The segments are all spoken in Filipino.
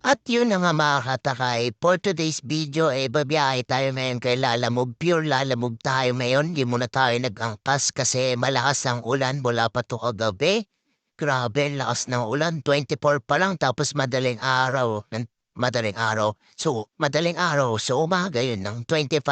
At yun na nga mga katakay, for today's video babiyahe tayo ngayon kay Lalamove. Pure Lalamove tayo ngayon, di muna tayo nag-angkas kasi malakas ang ulan mula pa to kagabi. Grabe, ang lakas ng ulan, 24 pa lang tapos madaling araw. Madaling araw, so umaga yun ng 25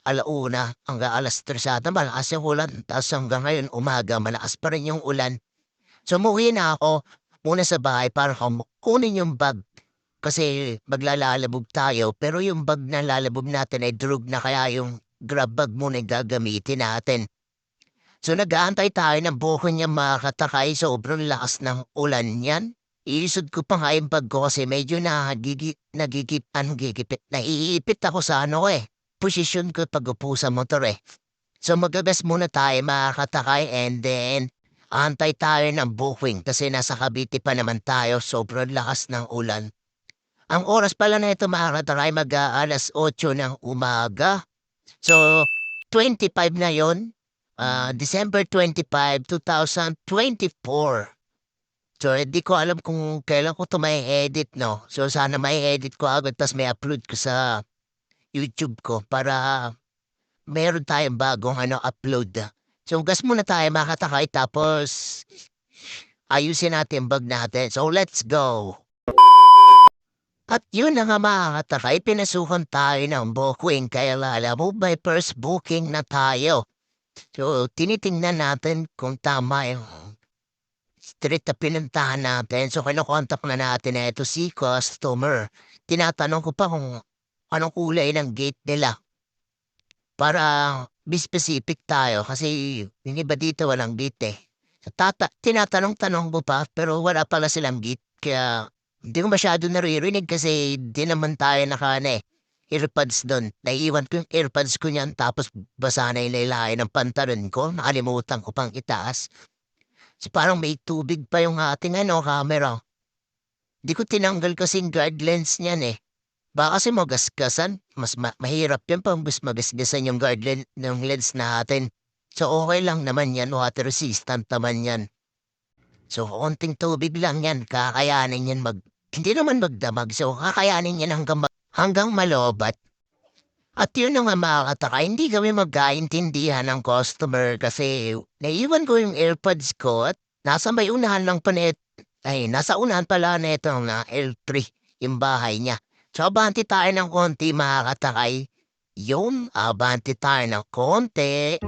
alauna hanggang alas 3 ata malakas yung ulan. Tapos hanggang ngayon umaga, malakas pa rin yung ulan. So umuwi na ako muna sa bahay para kunin yung bag. Kasi maglalalabog tayo pero yung bag na lalabog natin ay drug na kaya yung grab bag muna yung gagamitin natin. So nag-aantay tayo ng buko niya mga katakay, sobrang lakas ng ulan yan. Iisod ko pa nga yung bag ko kasi medyo naiipit ako sa posisyon ko pag upo sa motor eh. So magagas muna tayo mga katakay and then antay tayo ng booking kasi nasa Cavite pa naman tayo, sobrang lakas ng ulan. Ang oras pala na ito mga katakay alas 8 ng umaga. So 25 na yon, December 25, 2024. So hindi ko alam kung kailan ko 'to mai-edit 'no. So sana mai-edit ko agad ta's may upload ko sa YouTube ko para meron tayong bagong upload. So gas muna tayo mga katakay tapos ayusin natin ang bag natin. So let's go! At yun na nga mga katakay, pinasukan tayo ng booking kaya Lalamove may first booking na tayo. So tinitingnan natin kung tama yung street na pinuntahan natin. So kinukontak na natin na ito si customer. Tinatanong ko pa kung anong kulay ng gate nila para be specific tayo kasi yung iba dito walang gate eh. So, tinatanong-tanong ko pa pero wala pala silang gate kaya hindi ko masyado naririnig kasi di naman tayo earpods doon. Naiiwan ko yung earpods ko niyan tapos basa na yung laylayan ng pantalon ko. Nakalimutan ko pang itaas. So parang may tubig pa yung ating camera. Di ko tinanggal kasing guard lens niyan eh. Baka kasi magasgasan. Mas mahirap yan pang mas magasgasan yung guard ng lens natin. So okay lang naman yan. Water resistant naman yan. So konting tubig lang yan. Kakayanin yan hindi naman magdamag. So kakayanin yan hanggang malobat. At yun na nga mga kataka, hindi kami magkaintindihan ng customer kasi naiwan ko yung AirPods ko at nasa may unahan lang pa nasa unahan pala na ito na L3 yung bahay niya. So abanti tayo ng konti mga katakay. Yun, abanti tayo ng konti.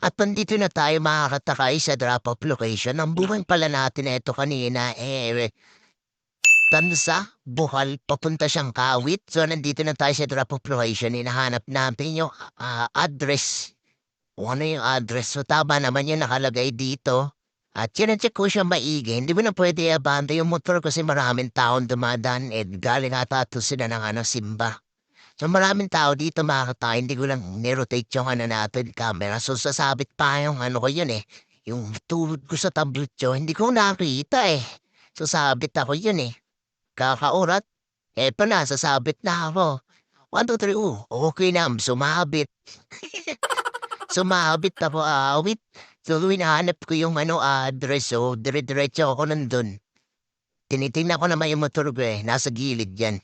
At nandito na tayo mga katakay sa drop-off location. Ang buwan pala natin na ito kanina Tansa, Bohol, papunta siyang Kawit. So nandito na tayo sa drop-off location. Hinahanap natin yung address. Kung ano yung address. So tama naman yung nakalagay dito. At check ko siya maigi. Hindi mo na pwede abanda yung motor kasi maraming taon dumadaan. Galing ata ito sila ng Simba. So maraming tao dito mga katay, hindi ko lang nirotate yung natin camera. So sasabit pa yung ko yun eh. Yung tulad ko sa tablet yun, hindi ko nakita eh. So sabit ako yun eh. Kakaurat, eto na, sasabit na ako. 1, 2, 3, okay na, sumabit. Sumabit ako, awit. So hinahanap ko yung address, so dire-diretso ako nandun. Tinitingnan ko naman yung motor ko eh, nasa gilid yan.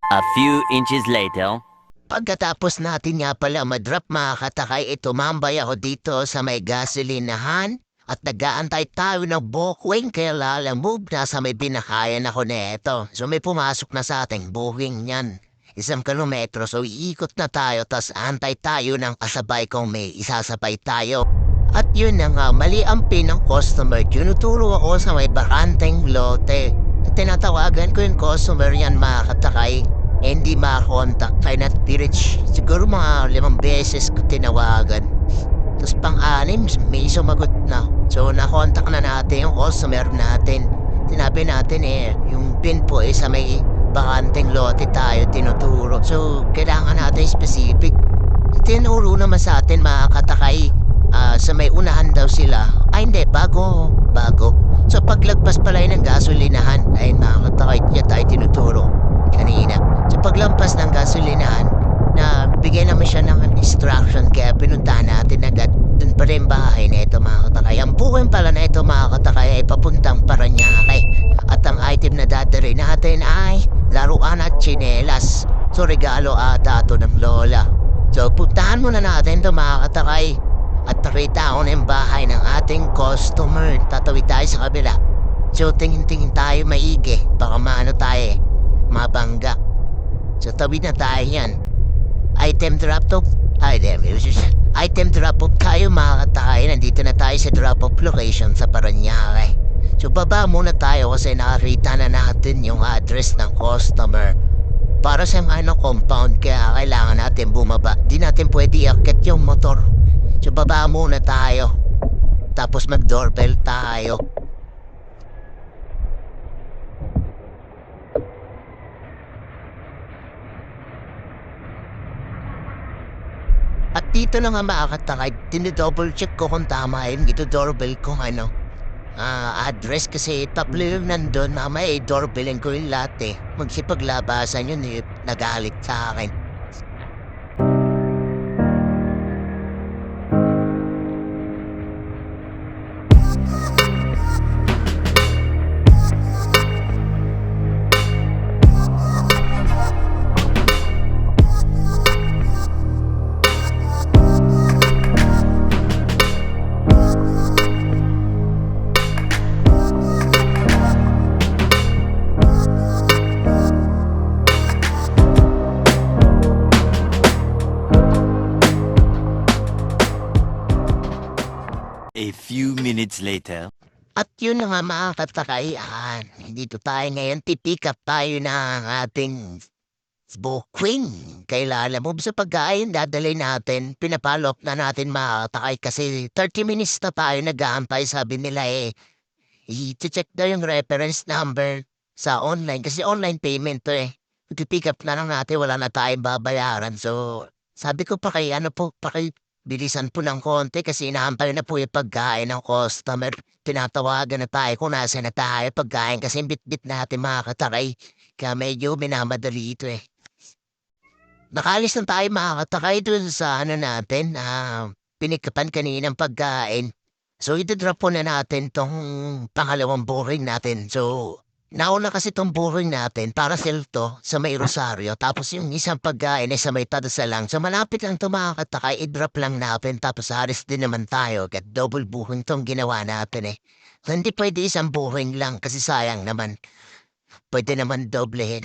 A few inches later. Pagkatapos natin nga pala madrop mga katakay, tumambay ako dito sa may gasolinahan at nag-aantay tayo ng booking kaya lalamove na sa may binakayan ako neto. So may pumasok na sa ating booking niyan. 1 kilometro, so iikot na tayo tas antay tayo ng kasabay kung may isasabay tayo. At yun na nga, mali ang pin ng customer. Tinuturo ako sa may bakanteng lote. Tinatawagan ko yung customer yan mga katakay. Hindi makakontak kaya nat-reach. Siguro mga 5 beses ko tinawagan. Tapos pang-anim, may sumagot na. So nakontak na natin yung customer natin. Sinabi natin yung pin po sa may bakanteng lote tayo tinuturo. So kailangan natin specific. Tinuro naman sa atin mga katakay. Sa may unahan daw sila. Ay hindi, bago. So paglagpas pala ng gasolinahan, ay mga katakay niya tayo tinuturo kanina. So paglampas ng gasolinahan, na bigyan naman siya ng instruction kaya pinuntahan natin agad. Dun pa rin bahay na ito mga katakay. Ang bukin pala na ito mga katakay ay papuntang Paranaque. At ang item na dadari natin ay laruan at tsinelas. So regalo ata ito ng lola. So puntahan muna natin ito mga katakay. At nakita ko na yung bahay ng ating customer. Tatawid tayo sa kabila. So tingin-tingin tayo maigi. Baka maano tayo mabangga. So tawid na tayo yan. Item drop-off. Item drop-off tayo mga katakay. Nandito na tayo sa drop-off location sa Paranaque. So baba muna tayo kasi nakakita na natin yung address ng customer. Para sa compound kaya kailangan natin bumaba. Di natin pwede iakit yung motor. So baba muna tayo. Tapos mag-doorbell tayo. At dito na nga makakatakay, tinidouble check ko kung tama yun, doorbell ko address kasi tatlo yung nandun, mamaya doorbellin ko yung lahat Magsipaglabasan yun nagalit sa akin. A few minutes later. At yun na nga mga katakay, dito tayo ngayon, pipick up tayo ng ating booking. Kailangan mo sa pagkain, dadalhin natin, pinapalo up na natin mga katakay kasi 30 minutes na tayo nag-aantay, sabi nila i-check daw yung reference number sa online kasi online payment to pipick up na lang natin, wala na tayong babayaran. So, sabi ko bilisan po ng konti kasi inaantay na po yung pagkain ng customer. Tinatawagan na tayo kung nasa na tayo pagkain kasi bit-bit natin mga katakay. Kaya medyo minamadali ito Nakalis na tayo mga katakay dun sa natin, pinikapan kaninang pagkain. So itadrop po na natin tong pangalawang booking natin. So nauna kasi tong booking natin para sell to sa may Rosario. Tapos yung isang pagkain ay sa may Tadasalang. So malapit lang ito mga katakay, i-drop lang natin. Tapos haris din naman tayo. Kat double booking tong ginawa natin So, hindi pwede isang booking lang kasi sayang naman. Pwede naman doblehin.